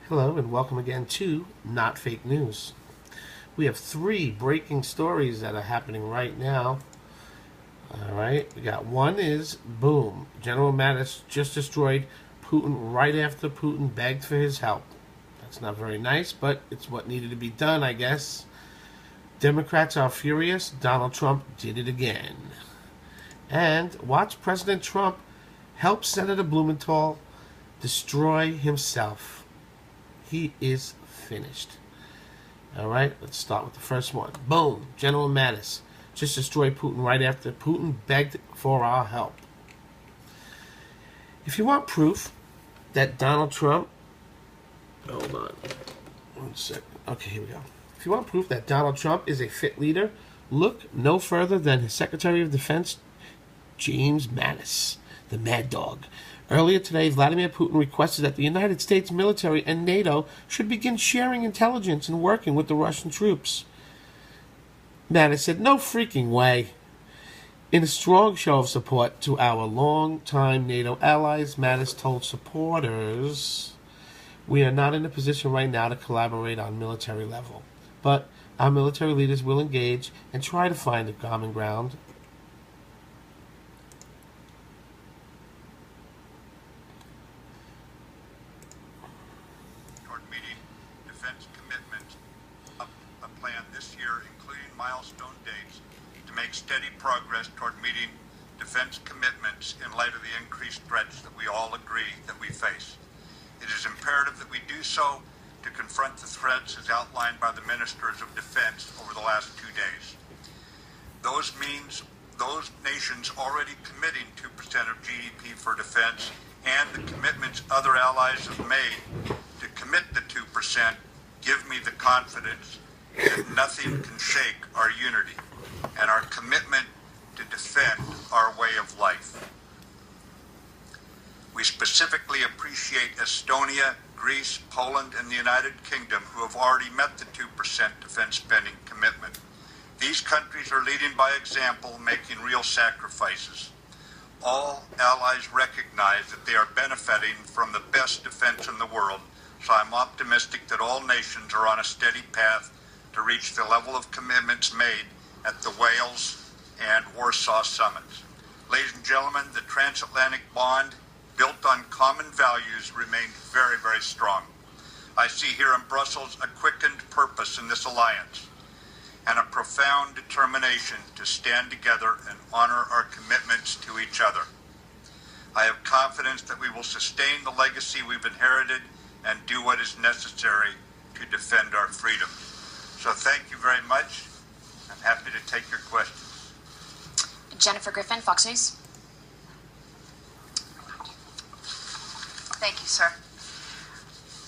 Hello and welcome again to Not Fake News. We have three breaking stories that are happening right now. Alright, we got one is, boom, General Mattis just destroyed Putin right after Putin begged for his help. That's not very nice, but it's what needed to be done, I guess. Democrats are furious. Donald Trump did it again. And watch President Trump help Senator Blumenthal destroy himself. He is finished. Alright, let's start with the first one. Boom, General Mattis just destroyed Putin right after Putin begged for our help. If you want proof that Donald Trump... Hold on. 1 second. Okay, here we go. If you want proof that Donald Trump is a fit leader, look no further than his Secretary of Defense, James Mattis, the Mad Dog. Earlier today, Vladimir Putin requested that the United States military and NATO should begin sharing intelligence and working with the Russian troops. Mattis said, "No freaking way." In a strong show of support to our longtime NATO allies, Mattis told supporters, "We are not in a position right now to collaborate on military level, but our military leaders will engage and try to find a common ground." This year, including milestone dates, to make steady progress toward meeting defense commitments in light of the increased threats that we all agree that we face. It is imperative that we do so to confront the threats as outlined by the ministers of defense over the last 2 days. Those nations already committing 2% of GDP for defense and the commitments other allies have made to commit the 2% give me the confidence that nothing can shake our unity and our commitment to defend our way of life. We specifically appreciate Estonia, Greece, Poland, and the United Kingdom, who have already met the 2% defense spending commitment. These countries are leading by example, making real sacrifices. All allies recognize that they are benefiting from the best defense in the world, so I'm optimistic that all nations are on a steady path to reach the level of commitments made at the Wales and Warsaw summits. Ladies and gentlemen, the transatlantic bond built on common values remains very, very strong. I see here in Brussels a quickened purpose in this alliance and a profound determination to stand together and honor our commitments to each other. I have confidence that we will sustain the legacy we've inherited and do what is necessary to defend our freedom. So thank you very much. I'm happy to take your questions. Jennifer Griffin, Fox News. Thank you, sir.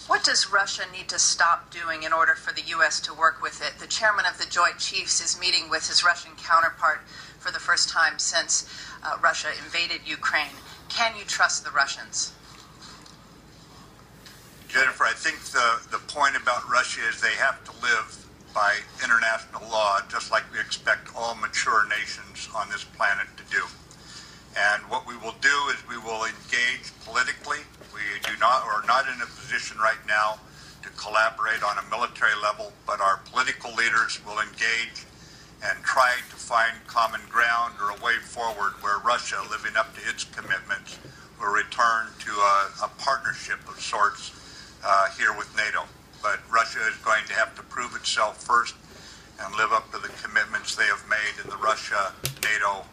What does Russia need to stop doing in order for the U.S. to work with it? The chairman of the Joint Chiefs is meeting with his Russian counterpart for the first time since Russia invaded Ukraine. Can you trust the Russians? Jennifer, I think the point about Russia is they have to live by international law, just like we expect all mature nations on this planet to do. And what we will do is we will engage politically. We are not in a position right now to collaborate on a military level, but our political leaders will engage and try to find common ground or a way forward where Russia, living up to its commitments, will return to a partnership of sorts here with NATO. But Russia is going to have to prove itself first and live up to the commitments they have made in the Russia-NATO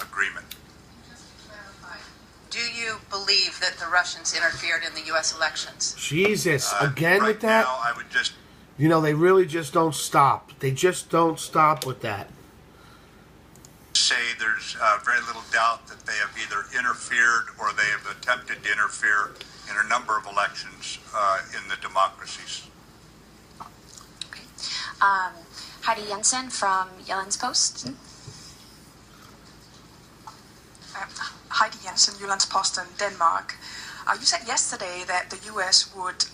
agreement. Do you believe that the Russians interfered in the U.S. elections? Jesus, again right with that? Now, I would just... You know, they really just don't stop. They just don't stop with that. Say there's very little doubt that they have either interfered or they have attempted to interfere in a number of elections in the democracies. Okay. Heidi Jensen from Jyllands Post. Heidi Jensen, Jyllands Posten, Denmark. You said yesterday that the U.S. would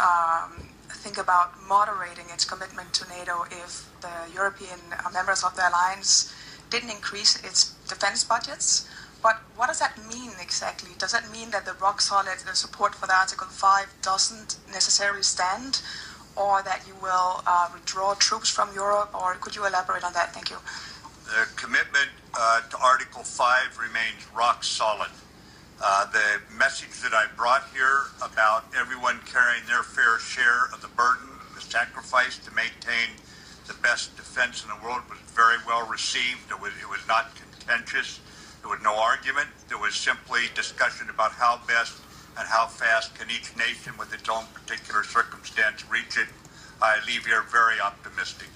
think about moderating its commitment to NATO if the European members of the alliance didn't increase its defense budgets. But what does that mean exactly? Does that mean that the rock-solid support for the Article 5 doesn't necessarily stand, or that you will withdraw troops from Europe, or could you elaborate on that? Thank you. The commitment to Article 5 remains rock solid. The message that I brought here about everyone carrying their fair share of the burden, the sacrifice to maintain the best defense in the world was very well received. It was not contentious. There was no argument. There was simply discussion about how best and how fast can each nation with its own particular circumstance reach it. I leave here very optimistic.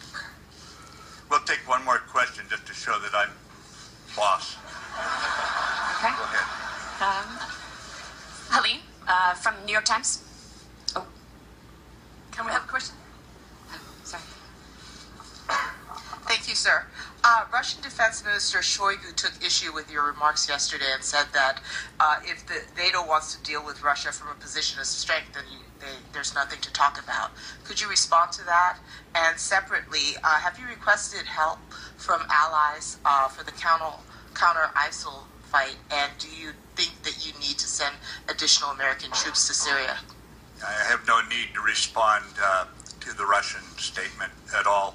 We'll take one more question just to show that I'm boss. Okay. Go ahead. Helene, from New York Times. Oh, Can we have a question? sorry. Thank you, sir. Russian Defense Minister Shoigu took issue with your remarks yesterday and said that if the NATO wants to deal with Russia from a position of strength, then there's nothing to talk about. Could you respond to that? And separately, have you requested help from allies for the counter ISIL fight? And do you think that you need to send additional American troops to Syria? I have no need to respond to the Russian statement at all.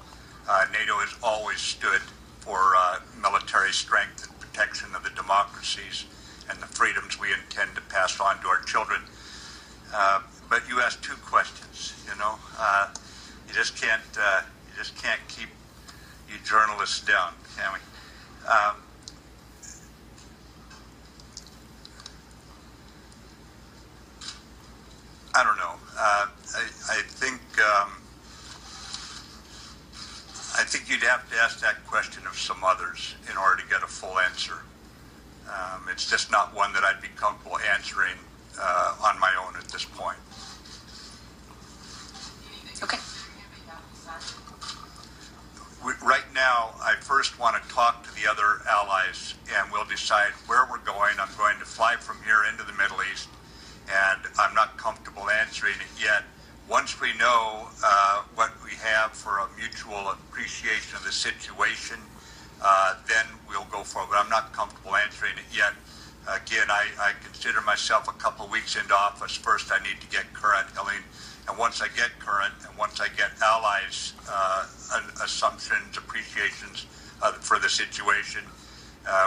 NATO has always stood for military strength and protection of the democracies and the freedoms we intend to pass on to our children. But you asked two questions. You just can't keep you journalists down, can we? I don't know. I think you'd have to ask that question of some others in order to get a full answer. It's just not one that I'd be comfortable answering on my own at this point. Okay. Right now, I first want to talk to the other allies, and we'll decide where we're going. I'm going to fly from here into the Middle East, and I'm not comfortable answering it yet. Once we know what we have for a mutual appreciation of the situation, then we'll go forward. But I'm not comfortable answering it yet. Again, I consider myself a couple of weeks into office. First, I need to get current, Helene. And once I get current, and once I get allies' assumptions, appreciations for the situation,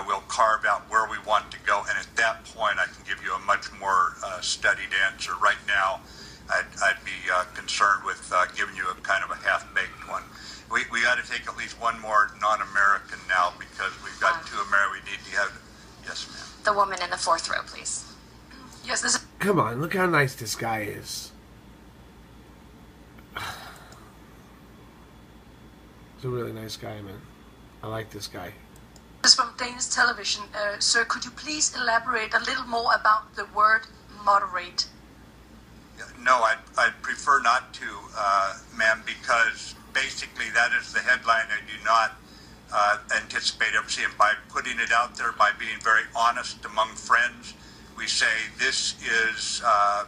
we'll carve out where we want to go. And at that point, I can give you a much more studied answer. Right now, I'd be concerned with giving you a kind of a half-baked one. We got to take at least one more non-American now because we've got two American. We need to have. Yes, ma'am. The woman in the fourth row, please. Yes, this is. Come on, look how nice this guy is. He's a really nice guy, man. I like this guy. This is from Danish television. Sir, could you please elaborate a little more about the word moderate? No, I'd prefer not to, ma'am, because basically that is the headline I do not anticipate ever seeing. By putting it out there, by being very honest among friends, we say this is a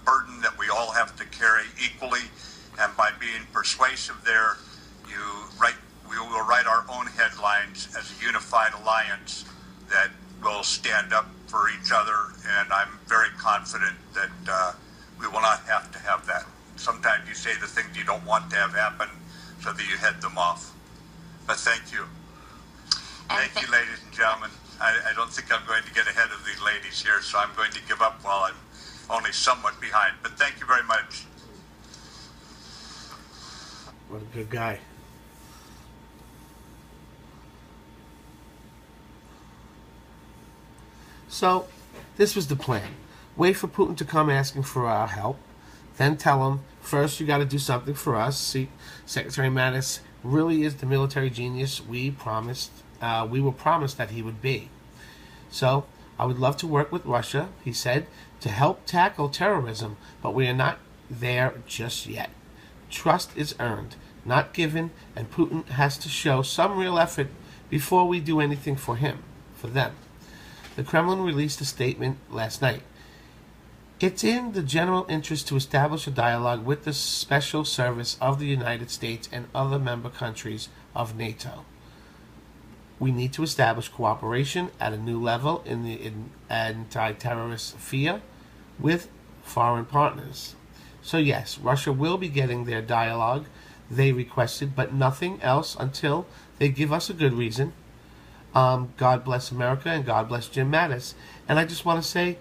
burden that we all have to carry equally, and by being persuasive there, we will write our own headlines as a unified alliance that will stand up for each other, and I'm very confident that we will not have to have that. Sometimes you say the things you don't want to have happen so that you head them off. But thank you. Thank you, ladies and gentlemen. I don't think I'm going to get ahead of these ladies here, so I'm going to give up while I'm only somewhat behind. But thank you very much. What a good guy. So, this was the plan. Wait for Putin to come asking for our help. Then tell him, first you got to do something for us. See, Secretary Mattis really is the military genius we were promised that he would be. So, I would love to work with Russia, he said, to help tackle terrorism, but we are not there just yet. Trust is earned, not given, and Putin has to show some real effort before we do anything for them. The Kremlin released a statement last night. It's in the general interest to establish a dialogue with the Special Service of the United States and other member countries of NATO. We need to establish cooperation at a new level in the anti-terrorist sphere with foreign partners. So yes, Russia will be getting their dialogue they requested, but nothing else until they give us a good reason. God bless America and God bless Jim Mattis. And I just want to say,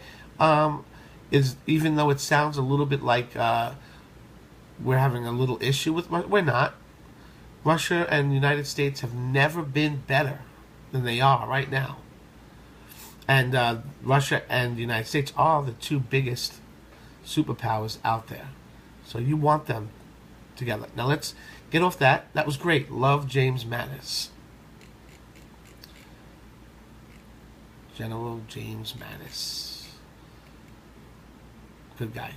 even though it sounds a little bit like we're having a little issue with Russia, we're not. Russia and the United States have never been better than they are right now. And Russia and the United States are the two biggest superpowers out there. So you want them together. Now let's get off that. That was great. Love James Mattis. General James Mattis. Good guy.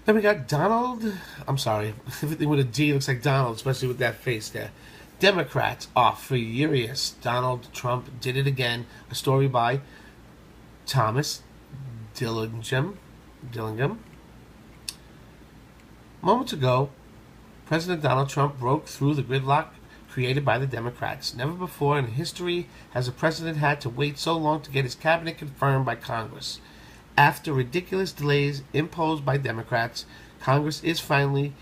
Then we got Donald. I'm sorry. Everything with a D looks like Donald, especially with that face there. Democrats are furious. Donald Trump did it again. A story by Thomas Dillingham. Moments ago, President Donald Trump broke through the gridlock created by the Democrats. Never before in history has a president had to wait so long to get his cabinet confirmed by Congress. After ridiculous delays imposed by Democrats, Congress is finally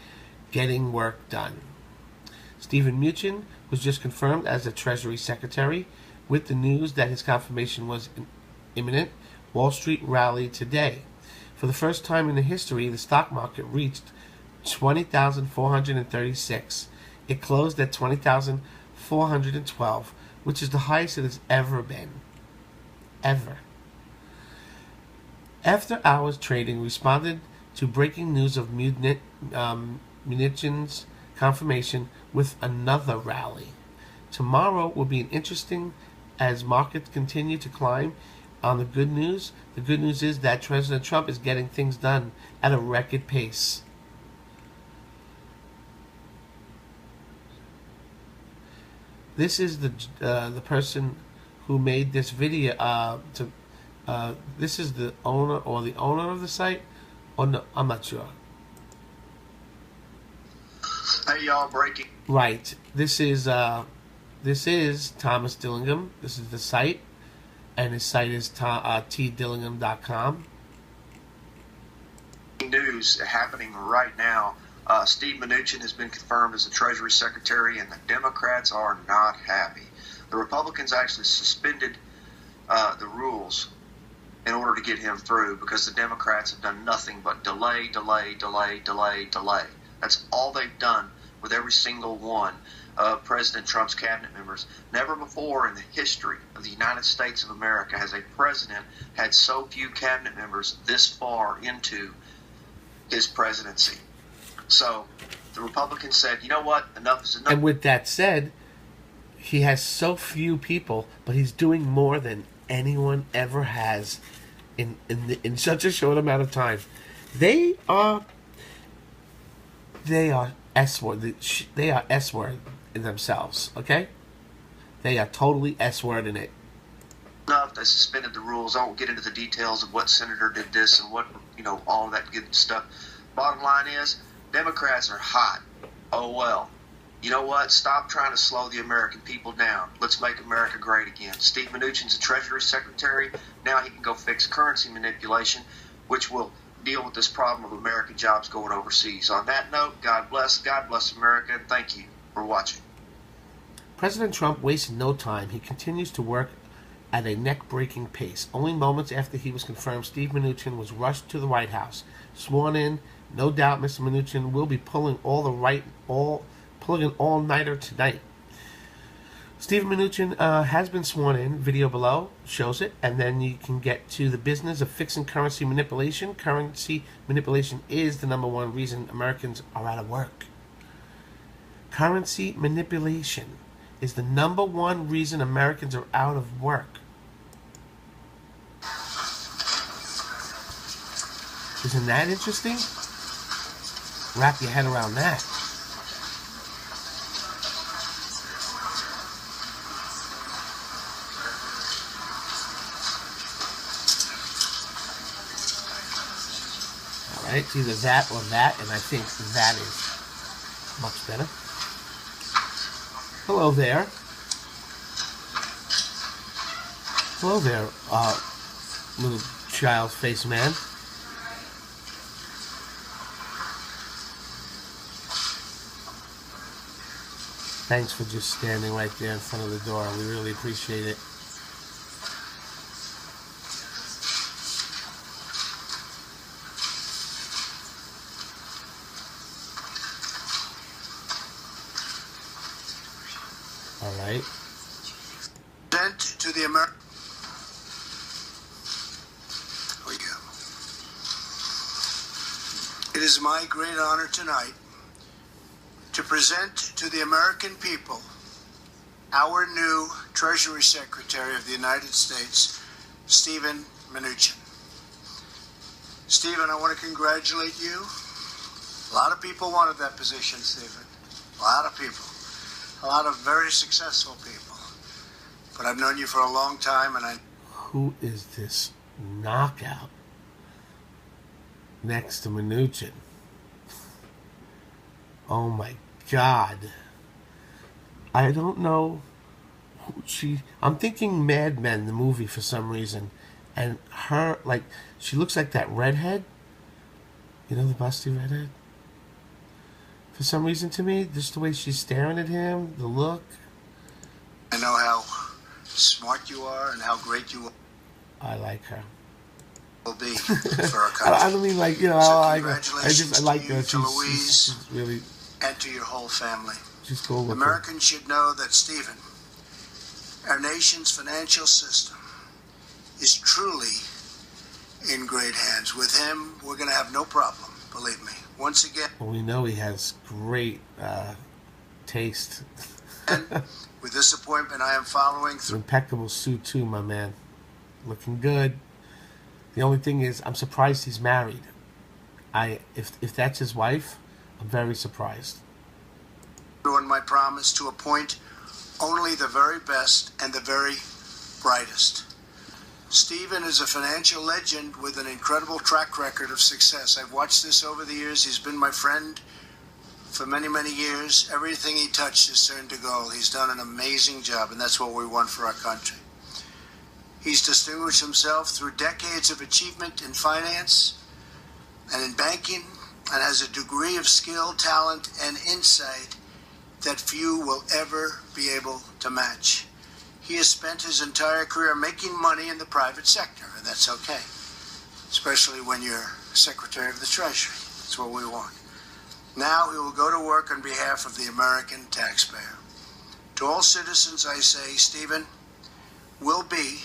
getting work done. Stephen Mnuchin was just confirmed as the Treasury Secretary. With the news that his confirmation was imminent, Wall Street rallied today. For the first time in the history, the stock market reached 20,436. It closed at 20,412, which is the highest it has ever been. Ever. After hours trading responded to breaking news of Mnuchin's confirmation with another rally. Tomorrow will be interesting as markets continue to climb on the good news. The good news is that President Trump is getting things done at a record pace. This is the person who made this video. This is the owner of the site. Or no, I'm not sure. Hey y'all, breaking. Right. This is Thomas Dillingham. This is the site, and his site is tdillingham.com. News happening right now. Steve Mnuchin has been confirmed as the Treasury Secretary, and the Democrats are not happy. The Republicans actually suspended the rules in order to get him through because the Democrats have done nothing but delay. That's all they've done with every single one of President Trump's cabinet members. Never before in the history of the United States of America has a president had so few cabinet members this far into his presidency. So the Republicans said, you know what, enough is enough. And with that said, he has so few people, but he's doing more than anyone ever has in such a short amount of time. They are S-word. They are S-word in themselves, okay? They are totally S-word in it. Enough. They suspended the rules. I won't get into the details of what senator did this and what, all that good stuff. Bottom line is, Democrats are hot. Oh, well. You know what? Stop trying to slow the American people down. Let's make America great again. Steve Mnuchin's the Treasury Secretary. Now he can go fix currency manipulation, which will deal with this problem of American jobs going overseas. On that note, God bless America, and thank you for watching. President Trump wasted no time. He continues to work at a neck-breaking pace. Only moments after he was confirmed, Steve Mnuchin was rushed to the White House, sworn in. No doubt Mr. Mnuchin will be pulling an all-nighter tonight. Steve Mnuchin has been sworn in. Video below shows it. And then you can get to the business of fixing currency manipulation. Currency manipulation is the #1 reason Americans are out of work. Currency manipulation is the #1 reason Americans are out of work. Isn't that interesting? Wrap your head around that. Alright, it's either that or that, and I think that is much better. Hello there. Hello there, little child face man. Thanks for just standing right there in front of the door. We really appreciate it. All right. Sent to the American. We go. It is my great honor tonight to present to the American people our new Treasury Secretary of the United States, Stephen Mnuchin. Stephen, I want to congratulate you. A lot of people wanted that position, Stephen. A lot of people. A lot of very successful people. But I've known you for a long time, and I... Who is this knockout next to Mnuchin? Oh my God. I don't know who she... I'm thinking Mad Men, the movie, for some reason. And her, like, she looks like that redhead. You know, the busty redhead? For some reason to me, just the way she's staring at him, the look. I know how smart you are and how great you I like her. will be for our country. I don't mean like, you know, So I congratulations like to you, her. to Louise, She's really... and to your whole family. She's cool looking. Americans should know that Stephen, our nation's financial system, is truly in great hands. With him, we're going to have no problem, believe me. Once again... Well, we know he has great taste. And with this appointment, I am following through. Impeccable suit too, my man. Looking good. The only thing is, I'm surprised he's married. If that's his wife, I'm very surprised. On my promise to appoint only the very best and the very brightest. Stephen is a financial legend with an incredible track record of success. I've watched this over the years. He's been my friend for many, many years. Everything he touched has turned to gold. He's done an amazing job, and that's what we want for our country. He's distinguished himself through decades of achievement in finance and in banking, and has a degree of skill, talent, and insight that few will ever be able to match. He has spent his entire career making money in the private sector, and that's okay, especially when you're Secretary of the Treasury. That's what we want. Now he will go to work on behalf of the American taxpayer. To all citizens, I say, Stephen will be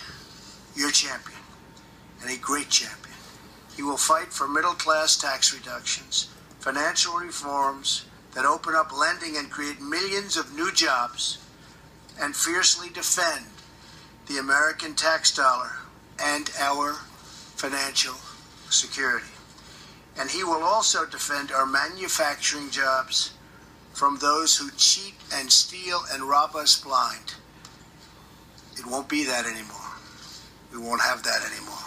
your champion, and a great champion. He will fight for middle-class tax reductions, financial reforms that open up lending and create millions of new jobs, and fiercely defend the American tax dollar and our financial security. And he will also defend our manufacturing jobs from those who cheat and steal and rob us blind. It won't be that anymore. We won't have that anymore.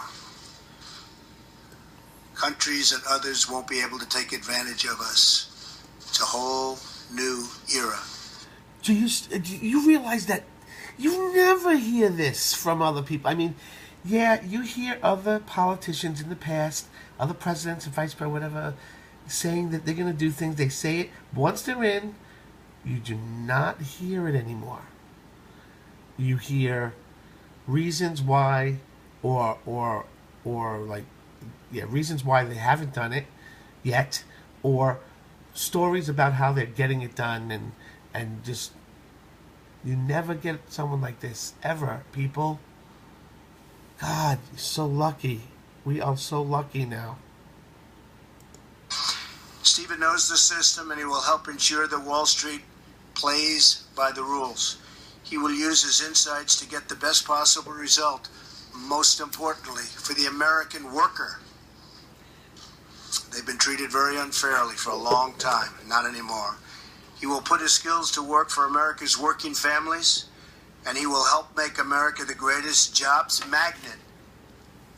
Countries and others won't be able to take advantage of us. It's a whole new era. Do you realize that you never hear this from other people? I mean, yeah, you hear other politicians in the past, other presidents and vice presidents, whatever, saying that they're going to do things. They say it. Once they're in, you do not hear it anymore. You hear reasons why, or like, yeah, reasons why they haven't done it yet, or stories about how they're getting it done, and just, you never get someone like this ever, people. God, you're so lucky. We are so lucky now. Stephen knows the system, and he will help ensure that Wall Street plays by the rules. He will use his insights to get the best possible result, most importantly, for the American worker. They've been treated very unfairly for a long time, not anymore. He will put his skills to work for America's working families, and he will help make America the greatest jobs magnet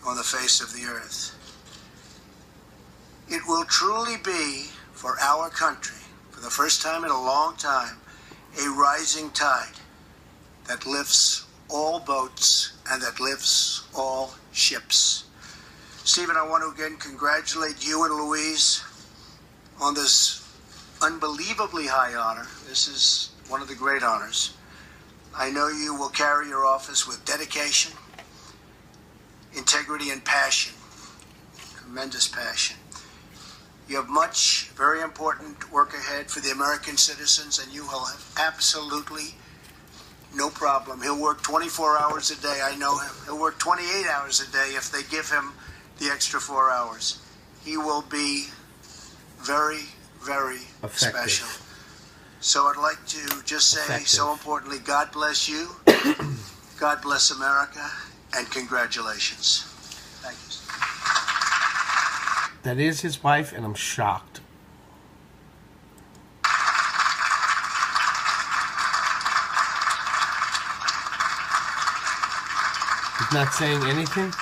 on the face of the earth. It will truly be, for our country, for the first time in a long time, a rising tide that lifts all boats and that lifts all ships. Stephen, I want to again congratulate you and Louise on this unbelievably high honor. This is one of the great honors. I know you will carry your office with dedication, integrity, and passion. Tremendous passion. You have much, very important work ahead for the American citizens, and you will have absolutely no problem. He'll work 24 hours a day. I know him. He'll work 28 hours a day if they give him the extra 4 hours. He will be very, very effective. Special. So I'd like to just say, Effective. so importantly, God bless you, God bless America, and congratulations. Thank you. That is his wife, and I'm shocked. He's not saying anything?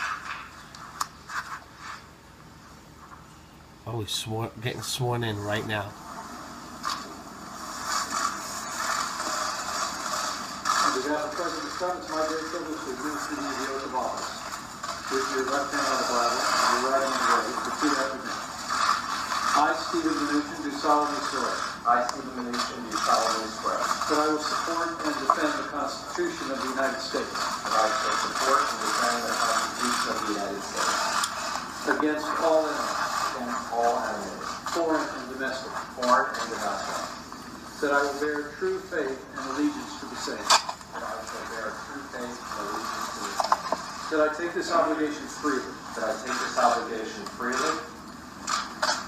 Oh, he's getting sworn in right now. On behalf of President Trump, it's my great privilege to administer to you the oath of office. With your left hand on the Bible and your right hand raised, repeat after me. I, Stephen Mnuchin, do solemnly swear. I, Stephen Mnuchin, do solemnly swear. That I will support and defend the Constitution of the United States. That I shall support and defend the Constitution of the United States. Against all enemies. Against all enemies. Foreign and domestic. Foreign and domestic. That I will bear true faith and allegiance to the same. That I shall bear true faith and allegiance to the same. That I take this obligation freely. That I take this obligation freely.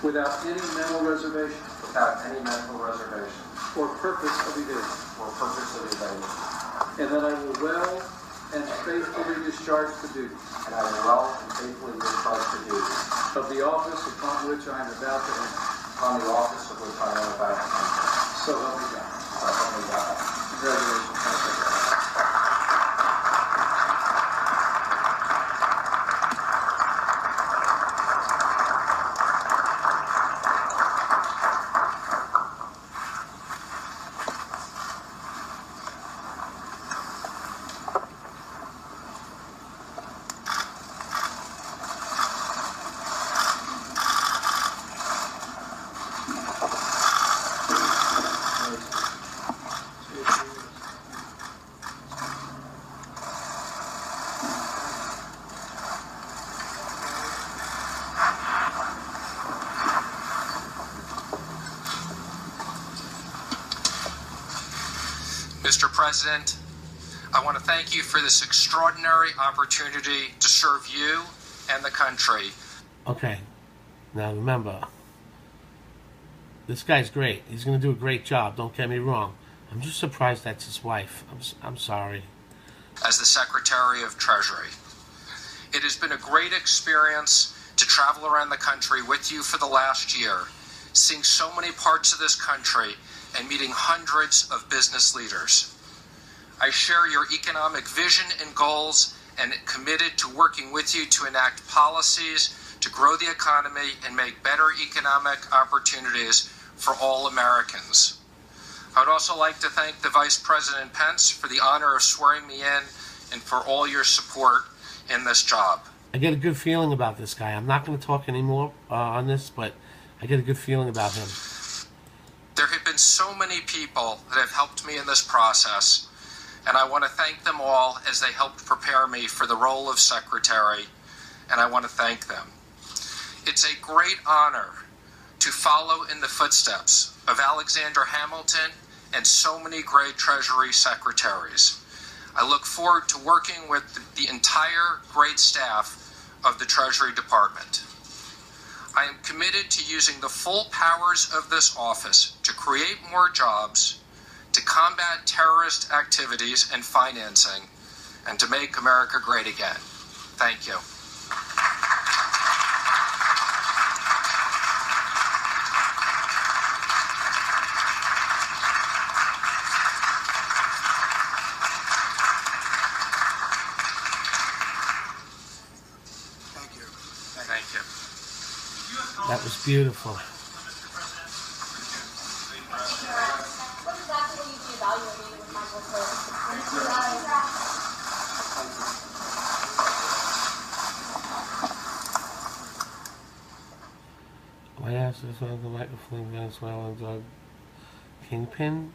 Without any mental reservation. Without any mental reservation. Or purpose of evasion. Or purpose of evasion. And that I will well and faithfully discharge the duties. And I will well and faithfully discharge the duties. Of the office upon which I am about to enter. On the office of which I am about to enter. So help me God. So help me God. Congratulations. Mr. President, I want to thank you for this extraordinary opportunity to serve you and the country. Okay, now remember, this guy's great. He's going to do a great job, don't get me wrong. I'm just surprised that's his wife. I'm sorry. As the Secretary of Treasury, it has been a great experience to travel around the country with you for the last year, seeing so many parts of this country and meeting hundreds of business leaders. I share your economic vision and goals and committed to working with you to enact policies to grow the economy and make better economic opportunities for all Americans. I would also like to thank the Vice President Pence for the honor of swearing me in and for all your support in this job. I get a good feeling about this guy. I'm not going to talk anymore on this, but I get a good feeling about him. There have been so many people that have helped me in this process, and I want to thank them all as they helped prepare me for the role of Secretary, and I want to thank them. It's a great honor to follow in the footsteps of Alexander Hamilton and so many great Treasury Secretaries. I look forward to working with the entire great staff of the Treasury Department. I am committed to using the full powers of this office to create more jobs, to combat terrorist activities and financing, and to make America great again. Thank you. Thank you. That was beautiful. What exactly will you be evaluating with Michael Cole? White House is one of the microfilm Venezuelan drug kingpin.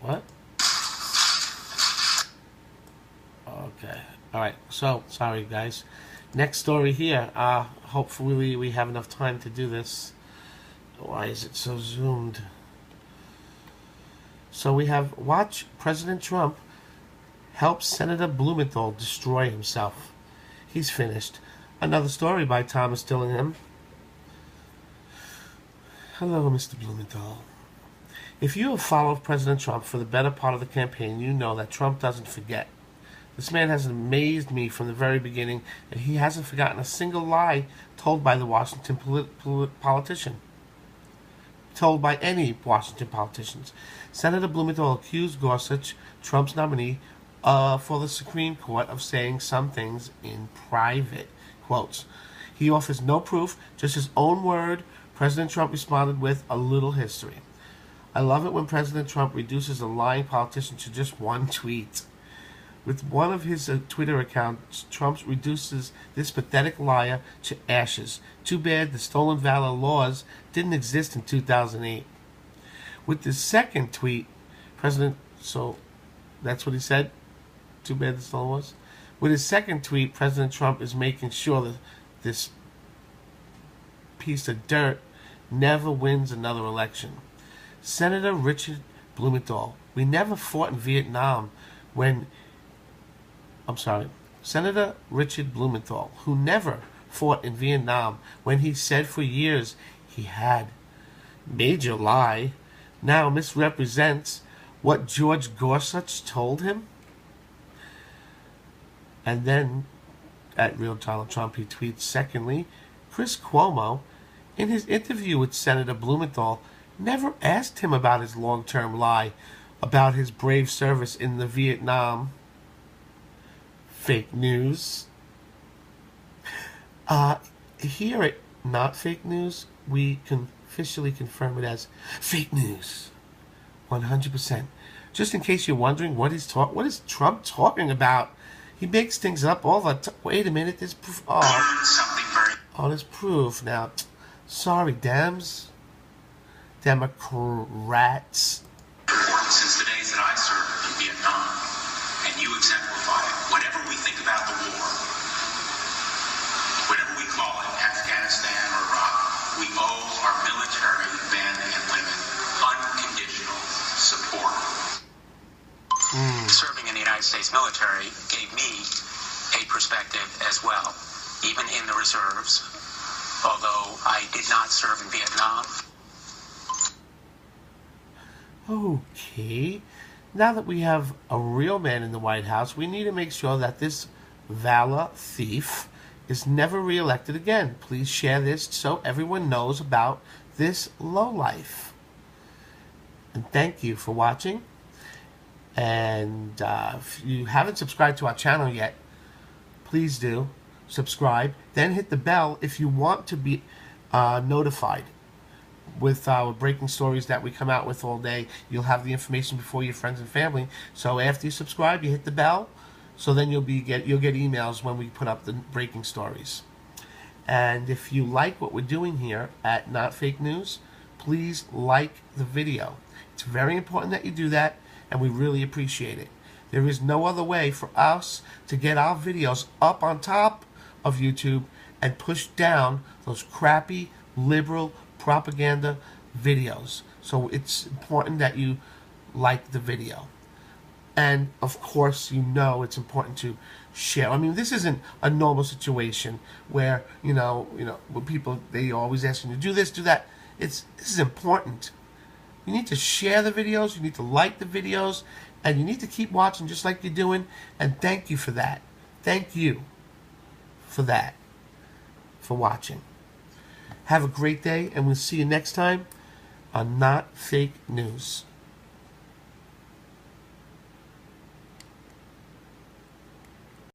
What? Okay. Alright, so, sorry guys. Next story here. Hopefully we have enough time to do this. Why is it so zoomed? So we have, watch President Trump help Senator Blumenthal destroy himself. He's finished. Another story by Thomas Dillingham. Hello, Mr. Blumenthal. If you have followed President Trump for the better part of the campaign, you know that Trump doesn't forget. This man has amazed me from the very beginning, and he hasn't forgotten a single lie told by the Washington politician. Told by any Washington politicians. Senator Blumenthal accused Gorsuch, Trump's nominee, for the Supreme Court of saying some things in private. Quotes. He offers no proof, just his own word. President Trump responded with a little history. I love it when President Trump reduces a lying politician to just one tweet. With one of his Twitter accounts, Trump reduces this pathetic liar to ashes. Too bad the stolen valor laws didn't exist in 2008. With the second tweet, so that's what he said? Too bad the stolen was? With his second tweet, President Trump is making sure that this piece of dirt never wins another election. Senator Richard Blumenthal, we never fought in Vietnam when... Senator Richard Blumenthal, who never fought in Vietnam when he said for years he had. Major lie. Now misrepresents what George Gorsuch told him. And then, at Real Donald Trump, he tweets, secondly, Chris Cuomo, in his interview with Senator Blumenthal, never asked him about his long-term lie about his brave service in the Vietnam. Fake news. Here at Not Fake News, we can officially confirm it as fake news. 100%. Just in case you're wondering what is Trump talking about? He makes things up all the time. Wait a minute, there's proof. There's proof. Now, sorry, Dems. Democrats. Since the days that I served in Vietnam, and you exemplify it. Whatever we think about the war, whatever we call it, Afghanistan or Iraq, we owe our military men and women unconditional support. Serving in the United States military gave me a perspective as well, even in the reserves, although I did not serve in Vietnam. Okay, now that we have a real man in the White House, we need to make sure that this valor thief is never reelected again. Please share this so everyone knows about this lowlife. And thank you for watching. And if you haven't subscribed to our channel yet, please do subscribe. Then hit the bell if you want to be notified with our breaking stories that we come out with all day. You'll have the information before your friends and family. So after you subscribe, you hit the bell, so then you'll get emails when we put up the breaking stories. And if you like what we're doing here at Not Fake News, please like the video. It's very important that you do that, and we really appreciate it. There is no other way for us to get our videos up on top of YouTube and push down those crappy liberal propaganda videos. So it's important that you like the video. And of course, you know it's important to share. I mean, this isn't a normal situation where, you know, when people, they always ask you to do this, do that. This is important. You need to share the videos, you need to like the videos, and you need to keep watching just like you're doing. And thank you for that. Thank you for that, for watching. Have a great day, and we'll see you next time on Not Fake News.